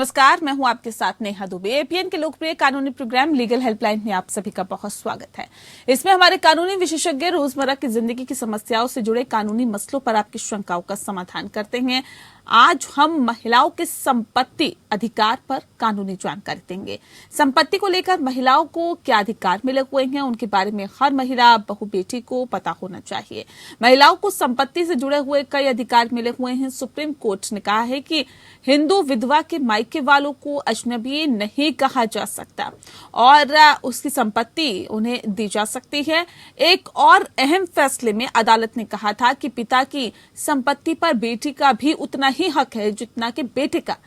नमस्कार, मैं हूं आपके साथ नेहा दुबे। एपीएन के लोकप्रिय कानूनी प्रोग्राम लीगल हेल्पलाइन में आप सभी का बहुत स्वागत है। इसमें हमारे कानूनी विशेषज्ञ रोजमर्रा की जिंदगी की समस्याओं से जुड़े कानूनी मसलों पर आपकी शंकाओं का समाधान करते हैं। आज हम महिलाओं के संपत्ति अधिकार पर कानूनी जानकारी देंगे। संपत्ति को लेकर महिलाओं को क्या अधिकार मिले हुए हैं, उनके बारे में हर महिला बहू बेटी को पता होना चाहिए। महिलाओं को संपत्ति से जुड़े हुए कई अधिकार मिले हुए हैं। सुप्रीम कोर्ट ने कहा है कि हिंदू विधवा के मायके वालों को अजनबी नहीं कहा जा सकता और उसकी संपत्ति उन्हें दी जा सकती है। एक और अहम फैसले में अदालत ने कहा था कि पिता की संपत्ति पर बेटी का भी उतना ही हक है जितना कि बेटे का।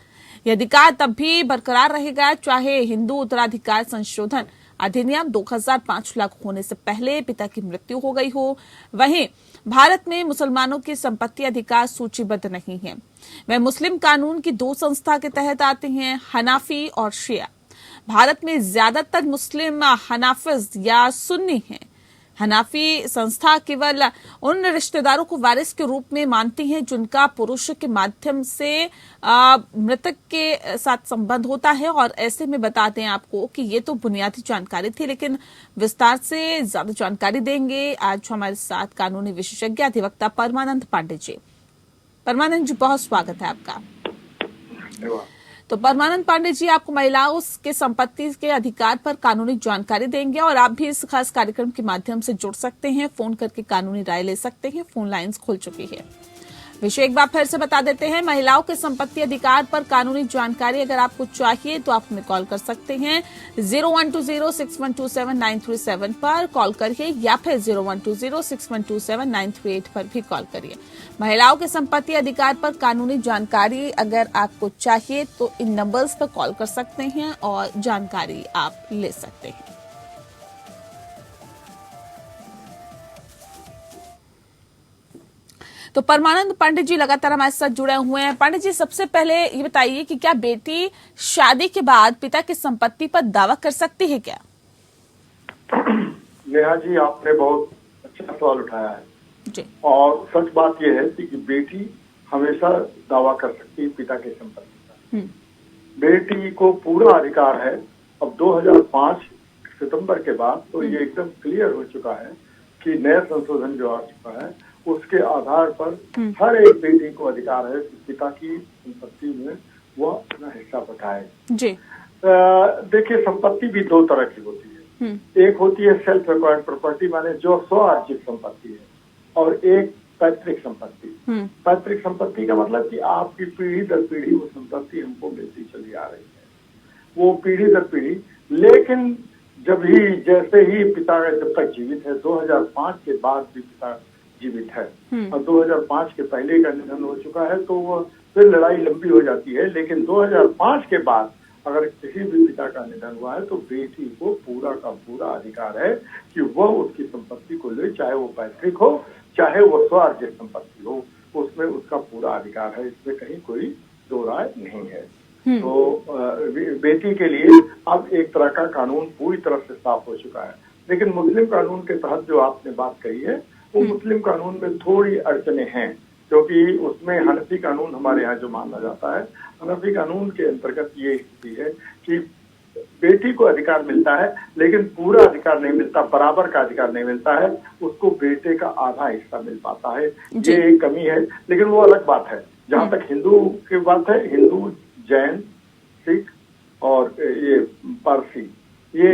यह अधिकार तब भी बरकरार रहेगा चाहे हिंदू उत्तराधिकार संशोधन अधिनियम 2005 लागू होने से पहले पिता की मृत्यु हो गई हो। वहीं भारत में मुसलमानों के संपत्ति अधिकार सूचीबद्ध नहीं है। वे मुस्लिम कानून की दो संस्था के तहत आते हैं, हनाफी और शिया। भारत में ज्यादातर मुस्लिम हनाफिज या सुन्नी हैं। हनाफी संस्था केवल उन रिश्तेदारों को वारिस के रूप में मानती है जिनका पुरुष के माध्यम से मृतक के साथ संबंध होता है। और ऐसे में बताते हैं आपको कि ये तो बुनियादी जानकारी थी, लेकिन विस्तार से ज्यादा जानकारी देंगे आज हमारे साथ कानूनी विशेषज्ञ अधिवक्ता परमानंद पांडे जी। परमानंद जी, बहुत स्वागत है आपका। तो परमानंद पांडे जी, आपको महिलाओं के संपत्ति के अधिकार पर कानूनी जानकारी देंगे और आप भी इस खास कार्यक्रम के माध्यम से जुड़ सकते हैं, फोन करके कानूनी राय ले सकते हैं। फोन लाइंस खुल चुकी है। विषय एक बार फिर से बता देते हैं, महिलाओं के संपत्ति अधिकार पर कानूनी जानकारी अगर आपको चाहिए तो आप हमें कॉल कर सकते हैं 0120612793 पर कॉल करिए या फिर 0120612793 पर भी कॉल करिए। महिलाओं के संपत्ति अधिकार पर कानूनी जानकारी अगर आपको चाहिए तो इन नंबर्स पर कॉल कर सकते हैं और जानकारी आप ले सकते हैं। तो परमानंद पांडे जी लगातार हमारे साथ जुड़े हुए हैं। पांडे जी, सबसे पहले ये बताइए कि क्या बेटी शादी के बाद पिता की संपत्ति पर दावा कर सकती है क्या? नेहा जी, आपने बहुत अच्छा सवाल उठाया है जी। और सच बात यह है कि बेटी हमेशा दावा कर सकती है पिता की संपत्ति का। बेटी को पूरा अधिकार है। अब 2005 सितंबर के बाद तो ये एकदम क्लियर हो चुका है कि नया संशोधन जो आ चुका है उसके आधार पर हर एक बेटी को अधिकार है कि पिता की संपत्ति में वह अपना हिस्सा बटाए। जी। देखिए, संपत्ति भी दो तरह की होती है। एक होती है सेल्फ एक्वायर्ड प्रॉपर्टी, माने जो स्वआर्जित संपत्ति है, और एक पैतृक संपत्ति। पैतृक संपत्ति का मतलब कि आपकी पीढ़ी दर पीढ़ी वो संपत्ति हमको मिलती चली आ रही है, वो पीढ़ी दर पीढ़ी। लेकिन जैसे ही पिता जब तक जीवित है, 2005 के बाद भी पिता जीवित है और 2005 के पहले का निधन हो चुका है, तो वो फिर लड़ाई लंबी हो जाती है। लेकिन 2005 के बाद अगर किसी भी पिता का निधन हुआ है तो बेटी को पूरा का पूरा अधिकार है कि वह उसकी संपत्ति को ले, चाहे वो पैतृक हो चाहे वो स्वआर्जित संपत्ति हो, उसमें उसका पूरा अधिकार है। इसमें कहीं कोई दो राय नहीं है। तो बेटी के लिए अब एक तरह का कानून पूरी तरह से साफ हो चुका है। लेकिन मुस्लिम कानून के तहत जो आपने बात कही है, वो मुस्लिम कानून में थोड़ी अड़चने हैं, क्योंकि उसमें हनफी कानून हमारे यहाँ जो माना जाता है, हनफी कानून के अंतर्गत ये स्थिति है कि बेटी को अधिकार मिलता है लेकिन पूरा अधिकार नहीं मिलता, बराबर का अधिकार नहीं मिलता है। उसको बेटे का आधा हिस्सा मिल पाता है, ये एक कमी है। लेकिन वो अलग बात है। जहाँ तक हिंदू की बात है, हिंदू, जैन, सिख और ये पारसी, ये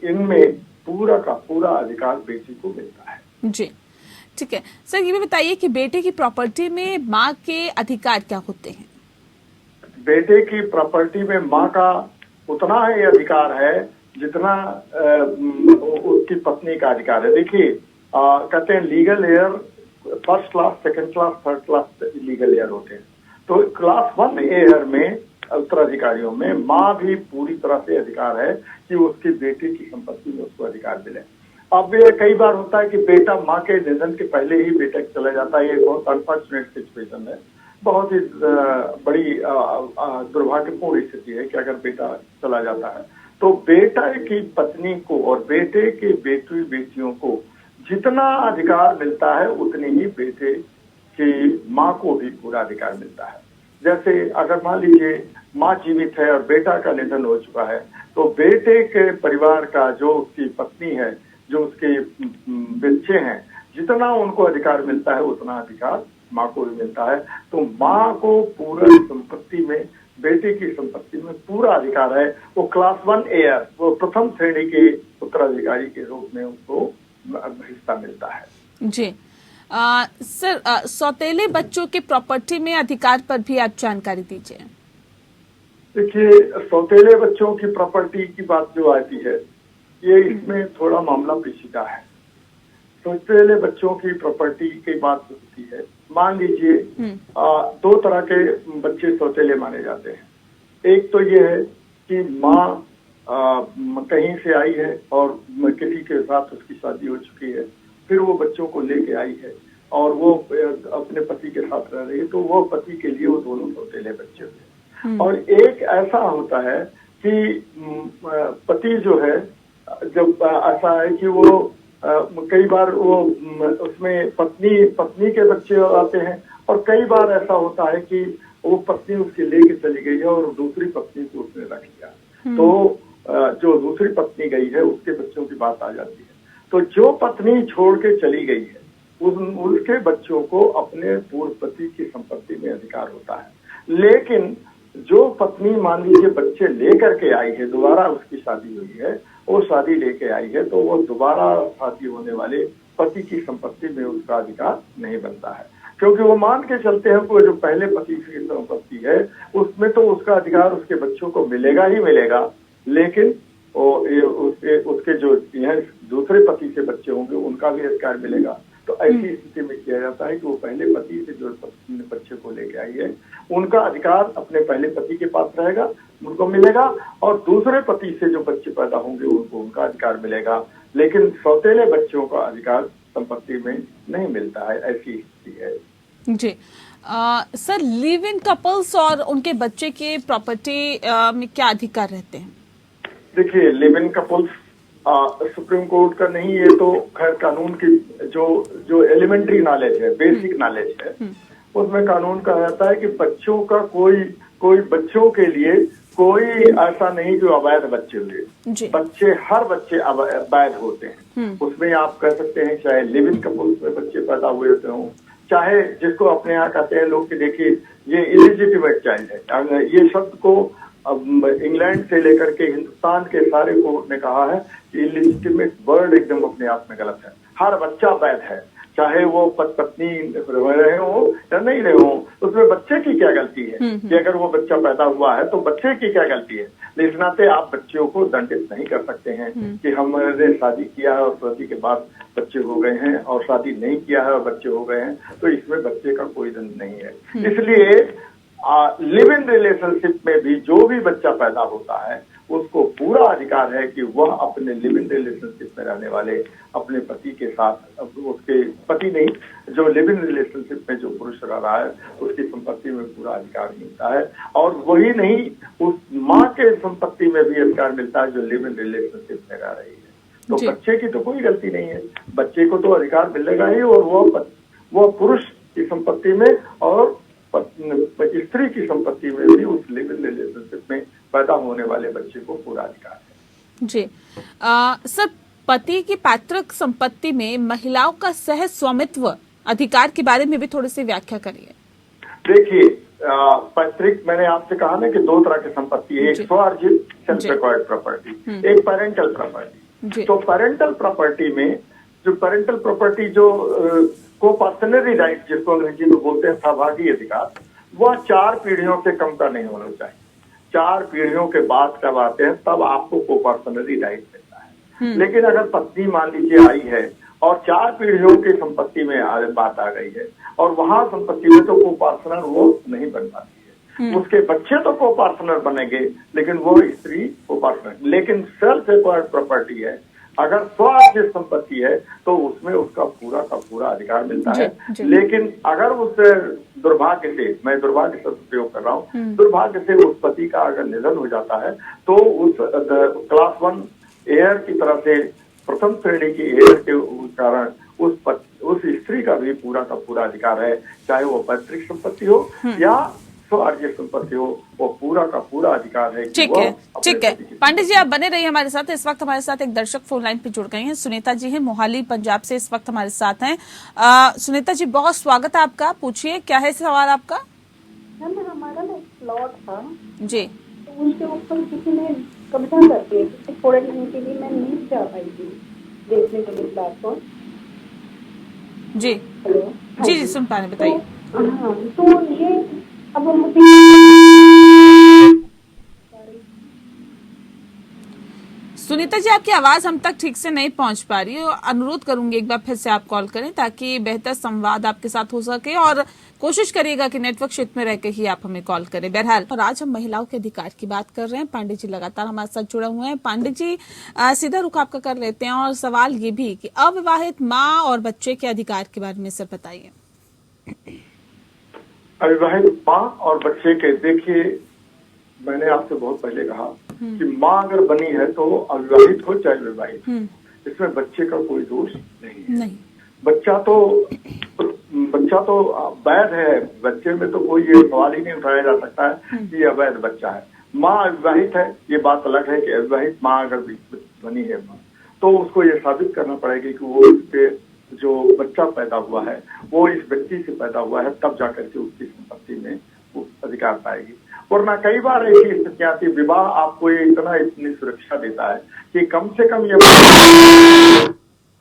इनमें पूरा का पूरा अधिकार बेटी को मिलता है। जी, ठीक है। सर, ये भी बताइए कि बेटे की प्रॉपर्टी में माँ के अधिकार क्या होते हैं? बेटे की प्रॉपर्टी में माँ का उतना ही अधिकार है जितना उसकी पत्नी का अधिकार है। देखिए, कहते हैं legal air first class, second class, third class legal air होते हैं। तो क्लास 1 एयर में उत्तराधिकारियों में माँ भी पूरी तरह से अधिकार है कि उसकी बेटी की संपत्ति में उसको अधिकार मिले। अब ये कई बार होता है कि बेटा माँ के निधन के पहले ही बेटा चला जाता है। ये बहुत अनफॉर्चुनेट सिचुएशन है, बहुत ही बड़ी दुर्भाग्यपूर्ण स्थिति है कि अगर बेटा चला जाता है तो बेटा की पत्नी को और बेटे के बेटियों को जितना अधिकार मिलता है उतनी ही बेटे की माँ को भी पूरा अधिकार मिलता है। जैसे अगर मान लीजिए माँ जीवित है और बेटा का निधन हो चुका है, तो बेटे के परिवार का जो उसकी पत्नी है, जो उसके बच्चे हैं, जितना उनको अधिकार मिलता है उतना अधिकार माँ को भी मिलता है। तो माँ को पूरा संपत्ति में, बेटे की संपत्ति में पूरा अधिकार है। वो क्लास 1 एयर, वो प्रथम श्रेणी के उत्तराधिकारी के रूप में उनको हिस्सा मिलता है। जी सर, सौतेले बच्चों के प्रॉपर्टी में अधिकार पर भी आप जानकारी दीजिए। देखिए, सौतेले बच्चों की प्रॉपर्टी की बात जो आती है, ये इसमें थोड़ा मामला पेचीदा है। सौतेले बच्चों की प्रॉपर्टी की बात होती है, मान लीजिए 2 तरह के बच्चे सौतेले माने जाते हैं। एक तो ये है कि माँ कहीं से आई है और किसी के साथ उसकी शादी हो चुकी है, फिर वो बच्चों को लेके आई है और वो अपने पति के साथ रह रही है, तो वो पति के लिए वो दोनों सौतेले बच्चे होते हैं। और एक ऐसा होता है कि पति जो है, जब ऐसा है कि वो कई बार वो उसमें पत्नी के बच्चे आते हैं, और कई बार ऐसा होता है कि वो पत्नी उसके लेके चली गई है और दूसरी पत्नी को उसने रख लिया, तो जो दूसरी पत्नी गई है उसके बच्चों की बात आ जाती है। तो जो पत्नी छोड़ के चली गई है, उसके बच्चों को अपने पूर्व पति की संपत्ति में अधिकार होता है। लेकिन जो पत्नी मान लीजिए बच्चे लेकर के आई है, दोबारा उसकी शादी हुई है, वो शादी लेके आई है, तो वो दोबारा शादी होने वाले पति की संपत्ति में उसका अधिकार नहीं बनता है, क्योंकि वो मान के चलते हैं कि जो पहले पति की संपत्ति है उसमें तो उसका अधिकार उसके बच्चों को मिलेगा ही मिलेगा, लेकिन उसके जो दूसरे पति से बच्चे होंगे उनका भी अधिकार मिलेगा। तो ऐसी स्थिति में किया जाता है कि वो पहले पति से जो बच्चे को लेके आई है, उनका अधिकार अपने पहले पति के पास रहेगा, उनको मिलेगा, और दूसरे पति से जो बच्चे पैदा होंगे उनको उनका अधिकार मिलेगा, लेकिन सौतेले बच्चों का अधिकार संपत्ति में नहीं मिलता है। ऐसी स्थिति है। जी सर, लिव इन कपल्स और उनके बच्चे के प्रॉपर्टी में क्या अधिकार रहते हैं? देखिए, live in couples supreme court का नहीं, ये तो खैर कानून की जो एलिमेंट्री नॉलेज है, बेसिक नॉलेज है, उसमें कानून कहा जाता है कि बच्चों का कोई बच्चों के लिए कोई ऐसा नहीं जो अवैध बच्चे हुए। बच्चे, हर बच्चे अवैध होते हैं। उसमें आप कह सकते हैं चाहे लिव इन कपल्स में बच्चे पैदा हुए होते हों, चाहे जिसको अपने यहाँ कहते हैं लोग कि देखिए ये इलिजिटिमेट चाइल्ड है। ये शब्द को इंग्लैंड से लेकर के हिंदुस्तान के सारे कोर्ट ने कहा है कि इलिजिटिमेट वर्ड एकदम अपने आप में गलत है। हर बच्चा वैध है, चाहे वो पत्नी रहे हो या नहीं रहे हो, उसमें बच्चे की क्या गलती है कि अगर वो बच्चा पैदा हुआ है तो बच्चे की क्या गलती है। इस नाते आप बच्चों को दंडित नहीं कर सकते हैं कि हमने शादी किया है और शादी के बाद बच्चे हो गए हैं, और शादी नहीं किया है और बच्चे हो गए हैं, तो इसमें बच्चे का कोई दंड नहीं है। इसलिए लिव इन रिलेशनशिप में भी जो भी बच्चा पैदा होता है उसको पूरा अधिकार है कि वह अपने लिव इन रिलेशनशिप में रहने वाले अपने पति के साथ, उसके पति नहीं, जो लिव इन रिलेशनशिप में जो पुरुष रह रहा है उसकी संपत्ति में पूरा अधिकार मिलता है। और वही नहीं, उस माँ के संपत्ति में भी अधिकार मिलता है जो लिव इन रिलेशनशिप में रह रही है। तो बच्चे की तो कोई गलती नहीं है, बच्चे को तो अधिकार मिलेगा ही, और वह पुरुष की संपत्ति में और स्त्री की संपत्ति में भी उस लिव इन रिलेशनशिप में पैदा होने वाले बच्चे को पूरा अधिकार है। जी सर, पति की पैतृक संपत्ति में महिलाओं का सह स्वामित्व अधिकार के बारे में भी थोड़ी सी व्याख्या करिए। देखिए, पैतृक, मैंने आपसे कहा ना कि 2 तरह की संपत्ति है, एक स्वआर्जित सेल्फ एक्वायर्ड प्रॉपर्टी, एक पेरेंटल प्रॉपर्टी। तो पेरेंटल प्रॉपर्टी में जो पेरेंटल प्रॉपर्टी जो को-पर्सनरी राइट जिसको अंग्रेजी में बोलते हैं सहभागी अधिकार, वह 4 पीढ़ियों से कम का नहीं होना चाहिए। 4 पीढ़ियों के बाद जब आते हैं तब आपको को-पर्सनरी राइट मिलता है। लेकिन अगर पत्नी मान लीजिए आई है और 4 पीढ़ियों की संपत्ति में बात आ गई है और वहां संपत्ति में तो को-पार्टनर वो नहीं बन पाती है। उसके बच्चे तो को-पार्टनर बनेंगे लेकिन वो स्त्री को-पार्टनर। लेकिन सेल्फ एक्वायर्ड प्रॉपर्टी है, अगर स्वआर्जित संपत्ति है तो उसमें उसका पूरा का पूरा अधिकार मिलता है। लेकिन अगर उस दुर्भाग्य से, मैं दुर्भाग्य शब्द प्रयोग कर रहा हूँ, दुर्भाग्य से उस पति का अगर निधन हो जाता है तो उस क्लास 1 एयर की तरह से, प्रथम श्रेणी की एयर के कारण उस स्त्री का भी पूरा का पूरा अधिकार है, चाहे वो पैतृक संपत्ति हो या स्वआर्जित संपत्ति हो, वो पूरा का पूरा अधिकार है। ठीक है, ठीक है। पंडित जी आप बने रहिए हमारे साथ। इस वक्त हमारे साथ एक दर्शक फोन लाइन पे जुड़ गए हैं। सुनीता जी हैं, मोहाली पंजाब से इस वक्त हमारे साथ हैं। सुनीता जी बहुत स्वागत है आपका। पूछिए क्या है सवाल आपका। मैम हमारा ना एक प्लॉट था जी, तो उसके ऊपर किसी ने कब्जा कर दिया। थोड़े दिन के लिए मैं नहीं जा पाई थी देखने के लिए प्लॉट को। जी, हेलो, जी जी सुन पा रहे, बताइए। हाँ तो ये अब मुझे सुनीता जी आपकी आवाज हम तक ठीक से नहीं पहुंच पा रही है। अनुरोध करूंगी एक बार फिर से आप कॉल करें ताकि बेहतर संवाद आपके साथ हो सके, और कोशिश करिएगा कि नेटवर्क क्षेत्र में रहकर ही आप हमें कॉल करें। बहरहाल, और आज हम महिलाओं के अधिकार की बात कर रहे हैं। पांडे जी लगातार हमारे साथ जुड़े हुए हैं। पांडे जी सीधा रुख आपका कर लेते हैं, और सवाल ये भी कि अविवाहित माँ और बच्चे के अधिकार के बारे में सर बताइए। अविवाहित माँ और बच्चे के, देखिए मैंने आपसे बहुत पहले कहा कि माँ अगर बनी है तो अविवाहित हो चाहे विवाहित, इसमें बच्चे का कोई दोष नहीं है। बच्चा तो वैध है, बच्चे में तो कोई ये सवाल ही नहीं उठाया जा सकता है कि यह अवैध बच्चा है। माँ अविवाहित है, ये बात अलग है कि अविवाहित माँ अगर बनी है माँ, तो उसको ये साबित करना पड़ेगा कि वो उसके जो बच्चा पैदा हुआ है वो इस व्यक्ति से पैदा हुआ है, तब जाकर के उसकी संपत्ति में वो अधिकार पाएगी। वरना कई बार ऐसी स्थितियां आती, विवाह आपको ये इतनी सुरक्षा देता है कि कम से कम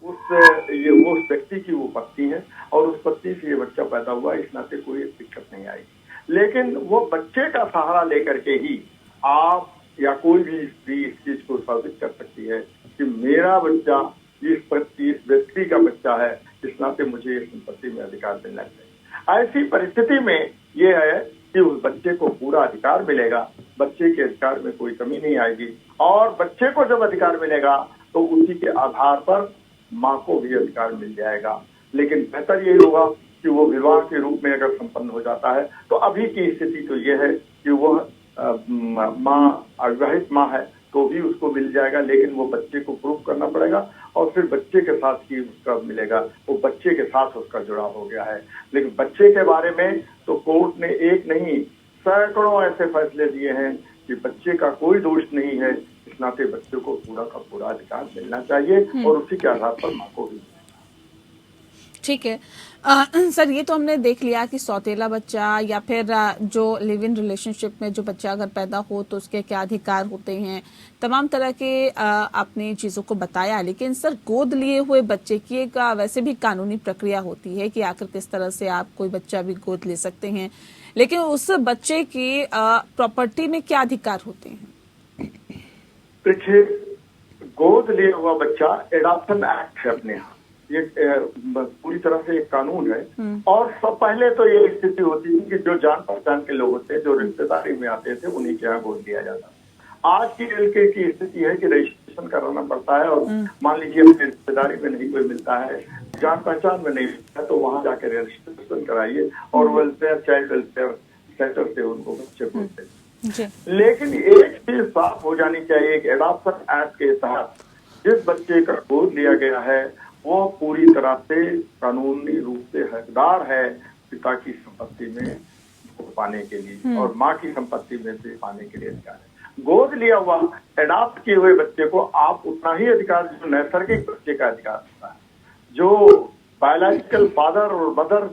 उस व्यक्ति की वो पत्नी है और उस पत्नी से ये बच्चा पैदा हुआ, इस नाते कोई दिक्कत नहीं आएगी। लेकिन वो बच्चे का सहारा लेकर के ही आप या कोई भी स्त्री इस चीज को साबित कर सकती है कि मेरा बच्चा इस व्यक्ति का बच्चा है, इस नाते मुझे इस संपत्ति में अधिकार मिलना चाहिए। ऐसी परिस्थिति में ये है कि उस बच्चे को पूरा अधिकार मिलेगा, बच्चे के अधिकार में कोई कमी नहीं आएगी, और बच्चे को जब अधिकार मिलेगा तो उसी के आधार पर माँ को भी अधिकार मिल जाएगा। लेकिन बेहतर यही होगा कि वो विवाह के रूप में अगर संपन्न हो जाता है तो अभी की स्थिति तो ये है कि वह माँ अविवाहित माँ है तो भी उसको मिल जाएगा, लेकिन वो बच्चे को प्रूव करना पड़ेगा और फिर बच्चे के साथ ही उसका मिलेगा, वो बच्चे के साथ उसका जुड़ाव हो गया है। लेकिन बच्चे के बारे में तो कोर्ट ने एक नहीं सैकड़ों ऐसे फैसले दिए हैं कि बच्चे का कोई दोष नहीं है, इस नाते बच्चे को पूरा का पूरा अधिकार मिलना चाहिए और उसी के आधार पर माँ को भी। ठीक है सर, ये तो हमने देख लिया कि सौतेला बच्चा या फिर जो लिव इन रिलेशनशिप में जो बच्चा अगर पैदा हो तो उसके क्या अधिकार होते हैं, तमाम तरह के आपने चीजों को बताया। लेकिन सर गोद लिए हुए बच्चे की एक वैसे भी कानूनी प्रक्रिया होती है कि आखिर किस तरह से आप कोई बच्चा भी गोद ले सकते हैं, लेकिन उस बच्चे की प्रॉपर्टी में क्या अधिकार होते हैं? देखिए, गोद लिया हुआ बच्चा एडॉप्शन एक्ट है अपने यहाँ, ये पूरी तरह से एक कानून है। और सब पहले तो ये स्थिति होती थी कि जो जान पहचान के लोग होते, जो रिश्तेदारी में आते थे, उन्हीं के यहाँ गोद दिया जाता। आज की एलके की स्थिति है कि रजिस्ट्रेशन कराना पड़ता है, और मान लीजिए अपनी रिश्तेदारी में नहीं कोई मिलता है, जान पहचान में नहीं मिलता है, तो वहां जाकर रजिस्ट्रेशन कराइए और वेलफेयर चाइल्ड वेलफेयर सेंटर से उनको बच्चे को दें। लेकिन एक चीज साफ हो जानी चाहिए कि एडॉप्शन एक्ट के तहत जिस बच्चे का गोद लिया गया है वो पूरी तरह से कानूनी रूप से हकदार है पिता की संपत्ति में पाने के लिए और माँ की संपत्ति में से पाने के लिए अधिकार है। गोद लिया हुआ एडॉप्ट किए हुए बच्चे को आप उतना ही अधिकार जो नैसर्गिक बच्चे का अधिकार होता है, जो बायोलॉजिकल फादर और मदर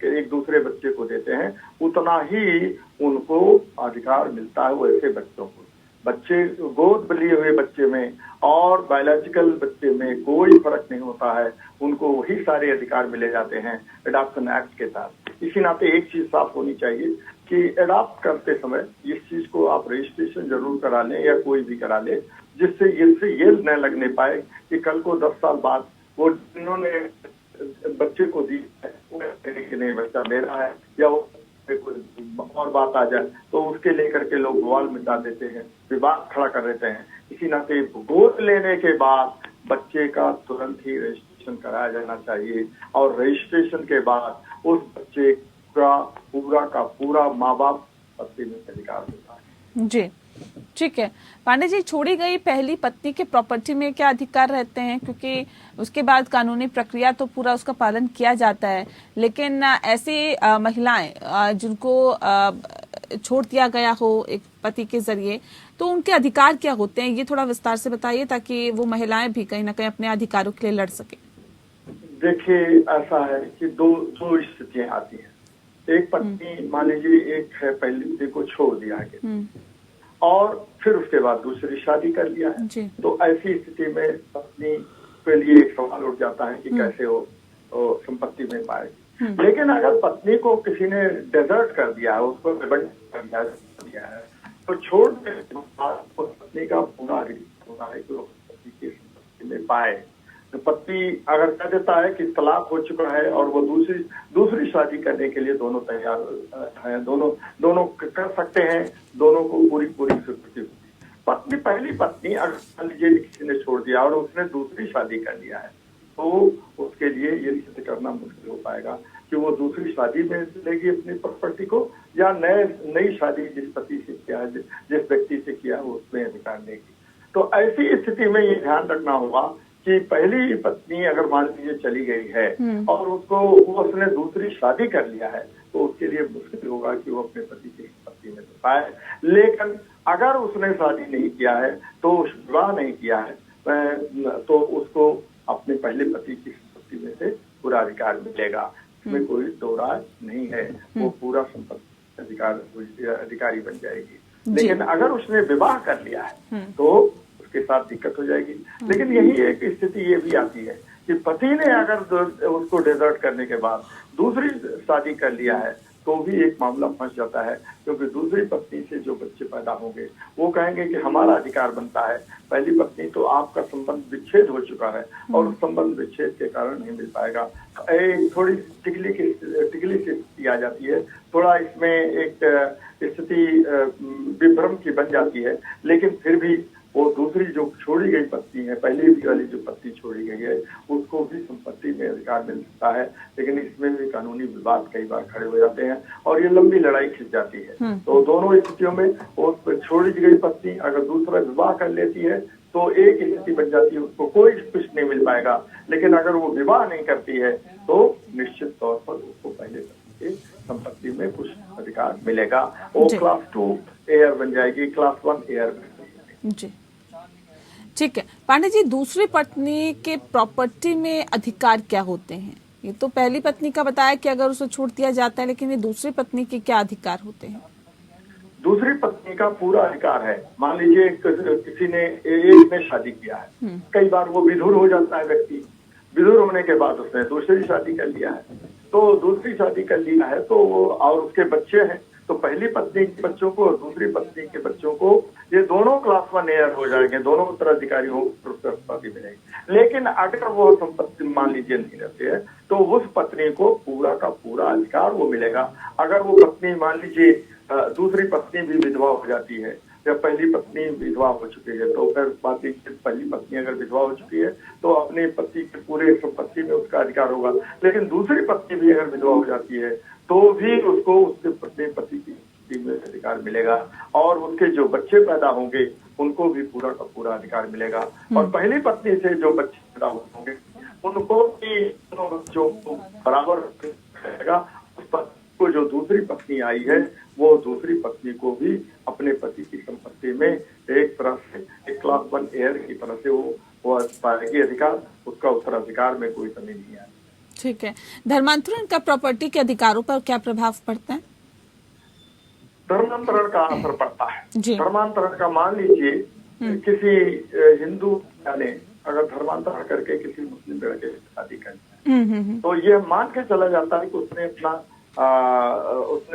एक दूसरे बच्चे को देते हैं, उतना ही उनको अधिकार मिलता है वैसे बच्चों को। बच्चे गोद लिए हुए बच्चे में और बायोलॉजिकल बच्चे में कोई फर्क नहीं होता है, उनको वही सारे अधिकार मिले जाते हैं एडॉप्शन एक्ट के तहत। इसी नाते एक चीज साफ होनी चाहिए कि एडॉप्ट करते समय इस चीज को आप रजिस्ट्रेशन जरूर करा लें या कोई भी करा ले, जिससे ये न लगने पाए कि कल को 10 साल बाद वो जिन्होंने बच्चे को दी है कि नहीं बच्चा मेरा है, या वो और बात आ जाए तो उसके लेकर के लोग बवाल मिटा देते हैं, विवाद खड़ा कर देते हैं। इसी नाते गोद लेने के बाद बच्चे का तुरंत ही रजिस्ट्रेशन कराया जाना चाहिए और रजिस्ट्रेशन के बाद उस बच्चे का पूरा माँ बाप पत्नी में अधिकार होता है। जी ठीक है पांडे जी, छोड़ी गई पहली पत्नी के प्रॉपर्टी में क्या अधिकार रहते हैं? क्योंकि उसके बाद कानूनी प्रक्रिया तो पूरा उसका पालन किया जाता है, लेकिन ऐसी महिलाएं जिनको छोड़ दिया गया हो एक पति के जरिए, तो उनके अधिकार क्या होते हैं? ये थोड़ा विस्तार से बताइए ताकि वो महिलाएं भी कहीं ना कहीं अपने अधिकारों के लिए लड़ सके। देखिए, ऐसा है कि दो स्थितियां आती हैं। एक पत्नी, मान लीजिए एक है पहली पत्नी को छोड़ दिया है और फिर उसके बाद दूसरी शादी कर लिया है, तो ऐसी स्थिति में पत्नी के लिए एक सवाल उठ जाता है कि कैसे वो संपत्ति में पाएगी। लेकिन अगर पत्नी को किसी ने डेजर्ट कर दिया है, उसको अबंडन कर दिया है, तो छोड़ने के बाद पत्नी का पूरा होना है कि वो पति की संपत्ति में पाए। तो पति अगर कह देता है कि तलाक हो चुका है और वो दूसरी शादी करने के लिए दोनों तैयार हैं, दोनों कर सकते हैं, दोनों को पूरी स्वीकृति होती। पत्नी, पहली पत्नी अगर मान लीजिए किसी ने छोड़ दिया और उसने दूसरी शादी कर लिया है, तो उसके लिए ये सिद्ध करना मुश्किल हो पाएगा कि वो दूसरी शादी में लेगी अपनी प्रॉपर्टी को, या नई शादी जिस पति से किया है, जिस व्यक्ति से किया है, उसमें अधिकार लेगी। तो ऐसी स्थिति में ये ध्यान रखना होगा कि पहली पत्नी अगर मान लीजिए चली गई है और उसने दूसरी शादी कर लिया है, तो उसके लिए मुश्किल होगा कि वो अपने पति की संपत्ति में पाए। लेकिन अगर उसने शादी नहीं किया है, तो विवाह नहीं किया है, तो उसको अपने पहले पति की संपत्ति में से पूरा अधिकार मिलेगा। इसमें कोई दो राय नहीं है, वो पूरा संपत्ति अधिकारी बन जाएगी। लेकिन अगर उसने विवाह कर लिया है तो उसके साथ दिक्कत हो जाएगी। लेकिन यही एक स्थिति ये भी आती है कि पति ने अगर उसको डेजर्ट करने के बाद दूसरी शादी कर लिया है, तो भी एक मामला फंस जाता है, क्योंकि दूसरी पत्नी से जो बच्चे पैदा होंगे वो कहेंगे कि हमारा अधिकार बनता है। पहली पत्नी तो आपका संबंध विच्छेद हो चुका है और उस संबंध विच्छेद के कारण नहीं मिल पाएगा। थोड़ी टिकली स्थिति आ जाती है, थोड़ा इसमें एक स्थिति विभ्रम की बन जाती है। लेकिन फिर भी वो दूसरी जो छोड़ी गई पत्नी है, पहली वाली जो पत्नी छोड़ी गई है, उसको भी संपत्ति में अधिकार मिल सकता है। लेकिन इसमें भी कानूनी विवाद कई बार खड़े हो जाते हैं और ये लंबी लड़ाई खिंच जाती है। तो दोनों स्थितियों में वो छोड़ी गई पत्नी अगर दूसरा विवाह कर लेती है, तो एक स्थिति बन जाती है, उसको कोई कुछ नहीं मिल पाएगा। लेकिन अगर वो विवाह नहीं करती है, तो निश्चित तौर पर उसको पहले पत्नी की संपत्ति में कुछ अधिकार मिलेगा। वो क्लास 2 एयर बन जाएगी, क्लास 1 एयर बन जाएगी। ठीक है पांडे जी, दूसरी पत्नी के प्रॉपर्टी में अधिकार क्या होते हैं? ये तो पहली पत्नी का बताया कि अगर उसे छूट दिया जाता है, लेकिन ये दूसरी पत्नी के क्या अधिकार होते हैं? दूसरी पत्नी का पूरा अधिकार है। मान लीजिए किसी ने एक में शादी किया है, कई बार वो विधुर हो जाता है व्यक्ति, विधुर होने के बाद उसने दूसरी शादी कर लिया है, तो दूसरी शादी कर लिया है तो वो और उसके बच्चे हैं, तो पहली पत्नी के बच्चों को और दूसरी पत्नी के बच्चों को ये दोनों क्लास 1 एयर हो जाएंगे, दोनों उत्तराधिकारी हो, संपत्ति मिलेगी। लेकिन अगर वो संपत्ति मान लीजिए नहीं रहते हैं, तो उस पत्नी को पूरा का पूरा अधिकार वो मिलेगा। अगर वो पत्नी मान लीजिए दूसरी पत्नी भी विधवा हो जाती है, या पहली पत्नी विधवा हो चुकी है, तो फिर पहली पत्नी अगर विधवा हो चुकी है तो अपने पति के पूरे संपत्ति में उसका अधिकार होगा। लेकिन दूसरी पत्नी भी अगर विधवा हो जाती है, तो भी उसको उसके पति की संपत्ति में अधिकार मिलेगा और उसके जो बच्चे पैदा होंगे उनको भी पूरा का पूरा अधिकार मिलेगा। और पहली पत्नी से जो बच्चे पैदा होंगे उनको भी दोनों बच्चों को बराबर रहेगा। उस पत्नी को जो दूसरी पत्नी आई है, वो दूसरी पत्नी को भी अपने पति की संपत्ति में एक तरह से एक क्लास 1 एयर की तरह से वो पाएगी अधिकार, उसका उत्तराधिकार में कोई कमी नहीं है। ठीक है, धर्मांतरण का प्रॉपर्टी के अधिकारों पर क्या प्रभाव पड़ता है? धर्मांतरण का असर पड़ता है। धर्मांतरण का मान लीजिए किसी हिंदू ने अगर धर्मांतरण करके किसी मुस्लिम लड़के से शादी कर, तो ये मान के चला जाता है कि उसने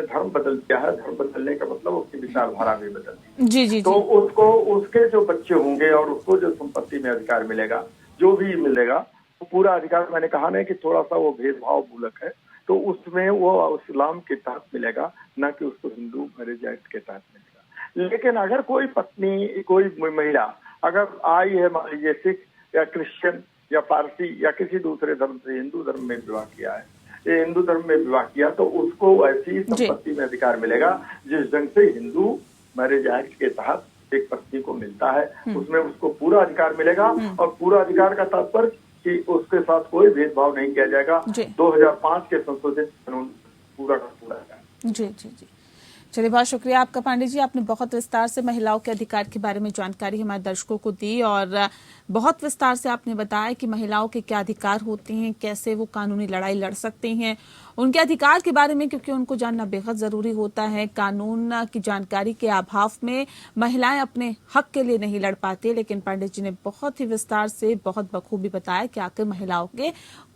धर्म बदल दिया है। धर्म बदलने का मतलब उसकी विचारधारा भी बदल दी। जी। तो उसको उसके जो बच्चे होंगे और उसको जो संपत्ति में अधिकार मिलेगा, जो भी मिलेगा, तो पूरा अधिकार, मैंने कहा ना कि थोड़ा सा वो भेदभाव मूलक है, तो उसमें वो इस्लाम के तहत मिलेगा, न कि उसको हिंदू मैरिज एक्ट के तहत मिलेगा। लेकिन अगर कोई पत्नी, कोई महिला अगर आई है, मान लीजिए सिख या क्रिश्चियन या पारसी या किसी दूसरे धर्म से हिंदू धर्म में विवाह किया है, ये हिंदू धर्म में विवाह किया, तो उसको ऐसी संपत्ति में अधिकार मिलेगा जिस ढंग से हिंदू मैरिज एक्ट के तहत एक पत्नी को मिलता है, उसमें उसको पूरा अधिकार मिलेगा। और पूरा अधिकार का तात्पर्य कि उसके साथ कोई भेदभाव नहीं किया जाएगा। 2005 के संशोधित कानून पूरा का पूरा है। जी जी जी, चलिए बहुत शुक्रिया आपका पांडे जी, आपने बहुत विस्तार से महिलाओं के अधिकार के बारे में जानकारी हमारे दर्शकों को दी और बहुत विस्तार से आपने बताया कि महिलाओं के क्या अधिकार होते हैं, कैसे वो कानूनी लड़ाई लड़ सकती हैं, उनके अधिकार के बारे में, क्योंकि उनको जानना बेहद जरूरी होता है। कानून की जानकारी के अभाव में महिलाएं अपने हक के लिए नहीं लड़ पाती, लेकिन पंडित जी ने बहुत ही विस्तार से बहुत बखूबी बताया कि आखिर महिलाओं के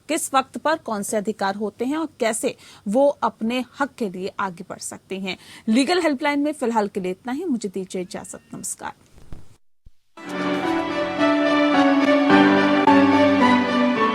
किस वक्त पर कौन से अधिकार होते हैं और कैसे वो अपने हक के लिए आगे बढ़ सकते हैं। लीगल हेल्पलाइन में फिलहाल के लिए इतना ही। मुझे दीजिए इजाजत। नमस्कार।